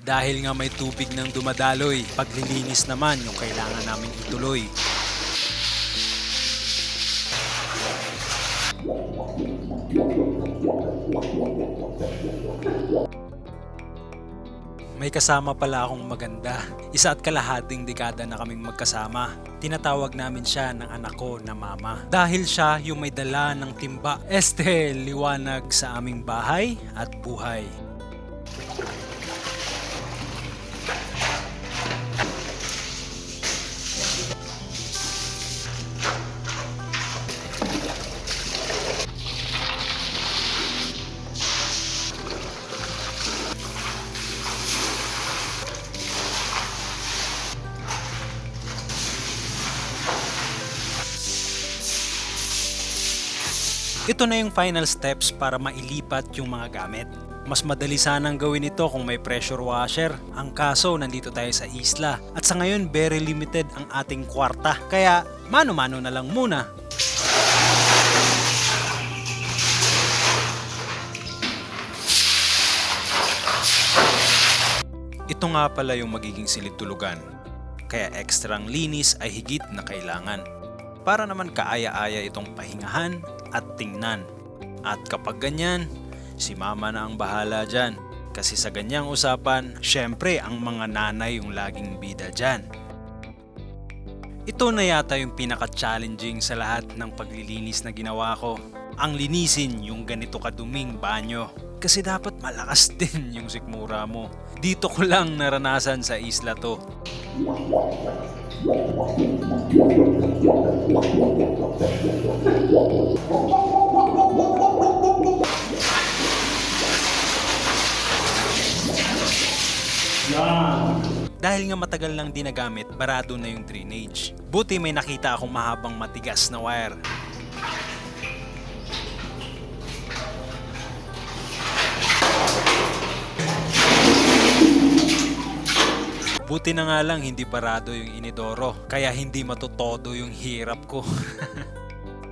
dahil nga may tubig nang dumadaloy, paglilinis naman yung kailangan naming ituloy. May kasama pala akong maganda. 1.5 dekada na kaming magkasama. Tinatawag namin siya ng anak ko na mama. Dahil siya yung may dala ng timba. Liwanag sa aming bahay at buhay. Ito na yung final steps para mailipat yung mga gamit. Mas madali sanang gawin ito kung may pressure washer. Ang kaso, nandito tayo sa isla. At sa ngayon, very limited ang ating kwarta. Kaya, mano-mano na lang muna. Ito nga pala yung magiging silid tulugan. Kaya ekstrang linis ay higit na kailangan. Para naman kaaya-aya itong pahingahan at tingnan. At kapag ganyan, si mama na ang bahala dyan. Kasi sa ganyang usapan, syempre ang mga nanay yung laging bida dyan. Ito na yata yung pinaka-challenging sa lahat ng paglilinis na ginawa ko. Ang linisin yung ganito kaduming banyo. Kasi dapat malakas din yung sikmura mo. Dito ko lang naranasan sa isla to. Dahil nga matagal lang din nagamit, barado na yung drainage. Buti may nakita akong mahabang matigas na wire. Buti na nga lang hindi parado yung inidoro, kaya hindi matutodo yung hirap ko.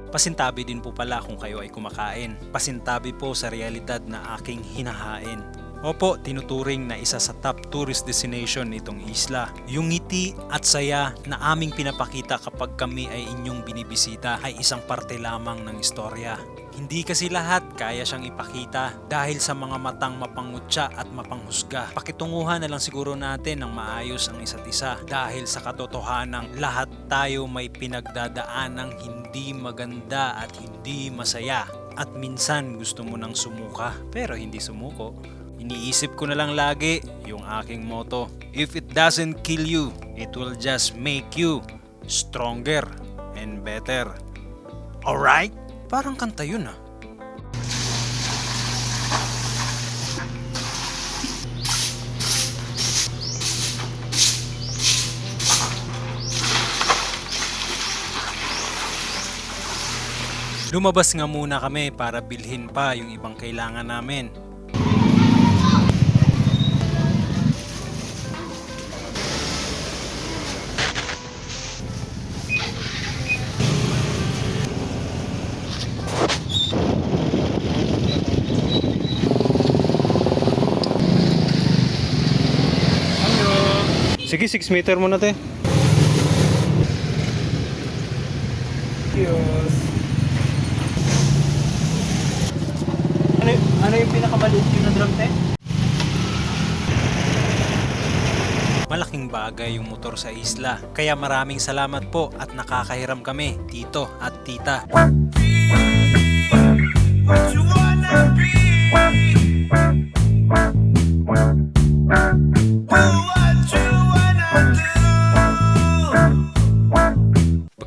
Pasintabi din po pala kung kayo ay kumakain. Pasintabi po sa realidad na aking hinahain. Opo, tinuturing na isa sa top tourist destination nitong isla. Yung ngiti at saya na aming pinapakita kapag kami ay inyong binibisita ay isang parte lamang ng istorya. Hindi kasi lahat kaya siyang ipakita dahil sa mga matang mapangutya at mapanghusga. Pakitunguhan na lang siguro natin ng maayos ang isa't isa dahil sa katotohanang lahat tayo may pinagdadaanang hindi maganda at hindi masaya. At minsan gusto mo nang sumuka pero hindi sumuko. Iniisip ko na lang lagi yung aking motto. If it doesn't kill you, it will just make you stronger and better. Alright? Parang kanta yun ah. Lumabas nga muna kami para bilhin pa yung ibang kailangan namin. Sige, 6 meter muna te. Diyos. Ano yung pinakamaliit yun na drum te? Malaking bagay yung motor sa isla. Kaya maraming salamat po at nakakahiram kami, tito at tita. What you wanna be?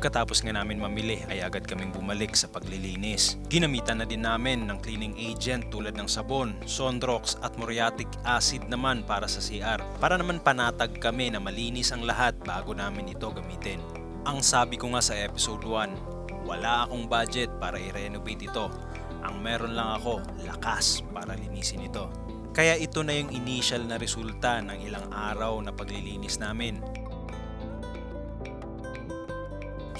Pagkatapos nga namin mamili ay agad kaming bumalik sa paglilinis. Ginamitan na din namin ng cleaning agent tulad ng sabon, Sonrox at muriatic acid naman para sa CR. Para naman panatag kami na malinis ang lahat bago namin ito gamitin. Ang sabi ko nga sa episode 1, wala akong budget para i-renovate ito. Ang meron lang ako, lakas para linisin ito. Kaya ito na yung initial na resulta ng ilang araw na paglilinis namin.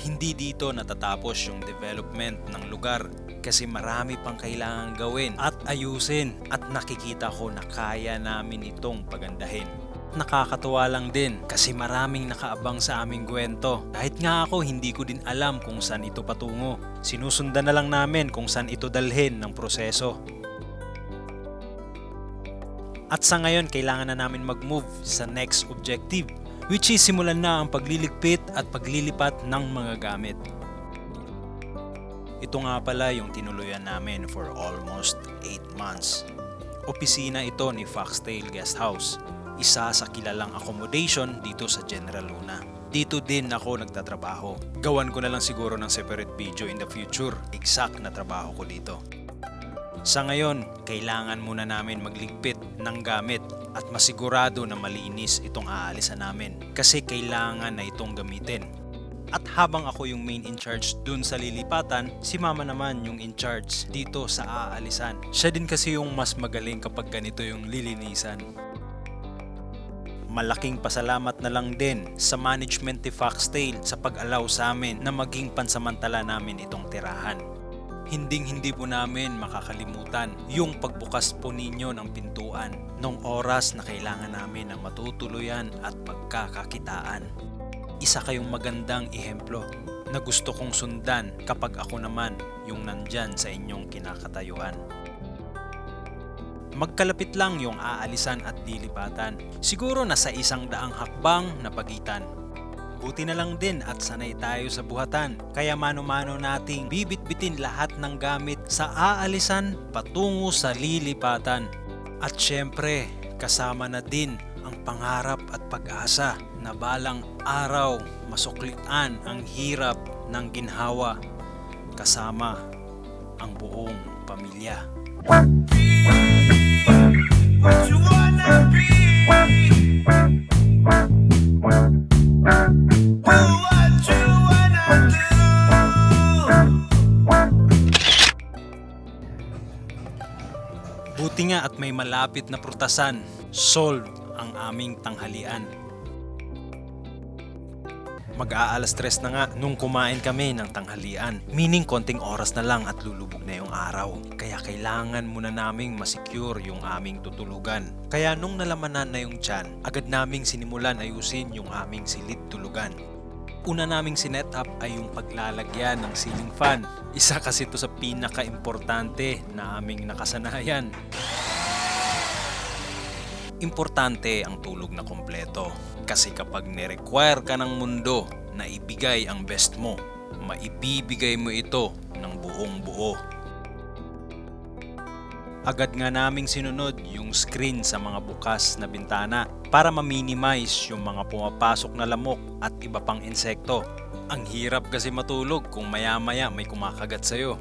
Hindi dito natatapos yung development ng lugar kasi marami pang kailangan gawin at ayusin at nakikita ko na kaya namin itong pagandahin. Nakakatuwa lang din kasi maraming nakaabang sa aming kwento. Kahit nga ako hindi ko din alam kung saan ito patungo. Sinusundan na lang namin kung saan ito dalhin ng proseso. At sa ngayon kailangan na namin mag-move sa next objective, which is simulan na ang pagliligpit at paglilipat ng mga gamit. Ito nga pala yung tinuluyan namin for almost 8 months. Opisina ito ni Foxtail Guest House, isa sa kilalang accommodation dito sa General Luna. Dito din ako nagtatrabaho. Gawan ko na lang siguro ng separate video in the future, exact na trabaho ko dito. Sa ngayon, kailangan muna namin magligpit ng gamit at masigurado na malinis itong aalisan namin kasi kailangan na itong gamitin. At habang ako yung main in charge dun sa lilipatan, si mama naman yung in charge dito sa aalisan. Siya din kasi yung mas magaling kapag ganito yung lilinisan. Malaking pasalamat na lang din sa management ni Foxtail sa pag-allow sa amin na maging pansamantala namin itong tirahan. Hinding-hindi po namin makakalimutan yung pagbukas po ninyo ng pintuan nung oras na kailangan namin ng matutuluyan at pagkakakitaan. Isa kayong magandang ehemplo na gusto kong sundan kapag ako naman yung nandyan sa inyong kinakatayuan. Magkalapit lang yung aalisan at dilipatan. Siguro nasa 100 hakbang na pagitan. Buti na lang din at sanay tayo sa buhatan, kaya mano-mano nating bibit-bitin lahat ng gamit sa aalisan patungo sa lilipatan. At syempre, kasama na din ang pangarap at pag-asa na balang araw masuklian ang hirap ng ginhawa kasama ang buong pamilya. What you wanna be? Buti nga at may malapit na prutasan, solve ang aming tanghalian. Mag-aalas 3 na nga nung kumain kami ng tanghalian, meaning konting oras na lang at lulubog na yung araw. Kaya kailangan muna naming masecure yung aming tutulugan. Kaya nung nalamanan na yung tiyan, agad naming sinimulan ayusin yung aming silid tulugan. Una naming sinet up ay yung paglalagyan ng ceiling fan. Isa kasi ito sa pinaka-importante na aming nakasanayan. Importante ang tulog na kompleto kasi kapag ni-require ka ng mundo na ibigay ang best mo, maibibigay mo ito ng buong buo. Agad nga naming sinunod yung screen sa mga bukas na bintana para ma-minimize yung mga pumapasok na lamok at iba pang insekto. Ang hirap kasi matulog kung maya-maya may kumakagat sa'yo.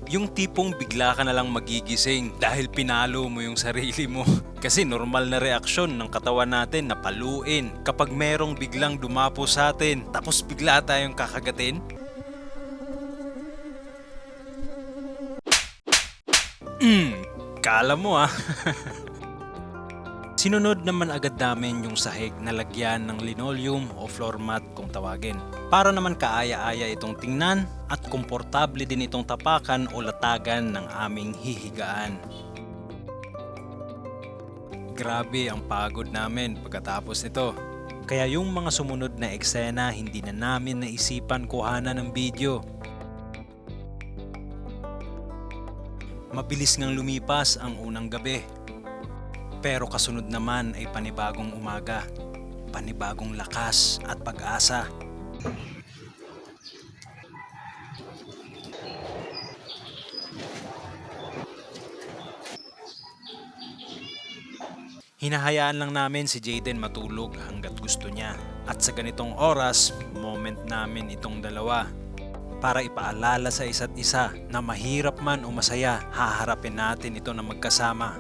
Yung tipong bigla ka na lang magigising dahil pinalo mo yung sarili mo. Kasi normal na reaksyon ng katawan natin na paluin kapag merong biglang dumapo sa atin tapos bigla tayong kakagatin. Kala mo ah. Sinunod naman agad namin yung sahig na lagyan ng linoleum o floor mat kung tawagin. Para naman kaaya-aya itong tingnan at komportable din itong tapakan o latagan ng aming hihigaan. Grabe ang pagod namin pagkatapos nito. Kaya yung mga sumunod na eksena hindi na namin naisipan kuhanan ng video. Mabilis ngang lumipas ang unang gabi. Pero kasunod naman ay panibagong umaga, panibagong lakas at pag-asa. Hinahayaan lang namin si Jaden matulog hanggat gusto niya. At sa ganitong oras, moment namin itong dalawa. Para ipaalala sa isa't isa na mahirap man o masaya, haharapin natin ito na magkasama.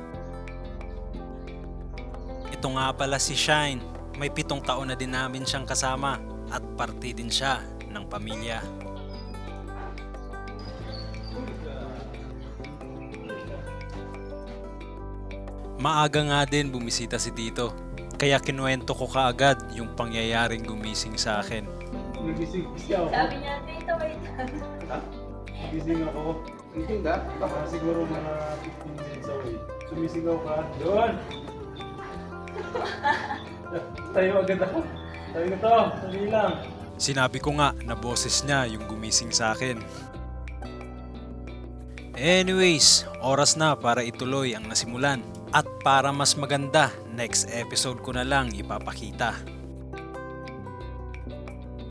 Ito nga pala si Shine. May 7 taon na din namin siyang kasama at parte din siya ng pamilya. Maaga nga din bumisita si Tito. Kaya kinuwento ko kaagad yung pangyayaring gumising sa akin. Nagising kasi ako. Sabi niya, dito kayo dyan. Ha? Nagising ako. Gising ka? Baka siguro mga 15 minutes away. Sumisigaw ka. Doon! Tayo agad ako. Tayo na to. Dali lang. Sinabi ko nga na boses niya yung gumising sa akin. Anyways, oras na para ituloy ang nasimulan. At para mas maganda, next episode ko na lang ipapakita.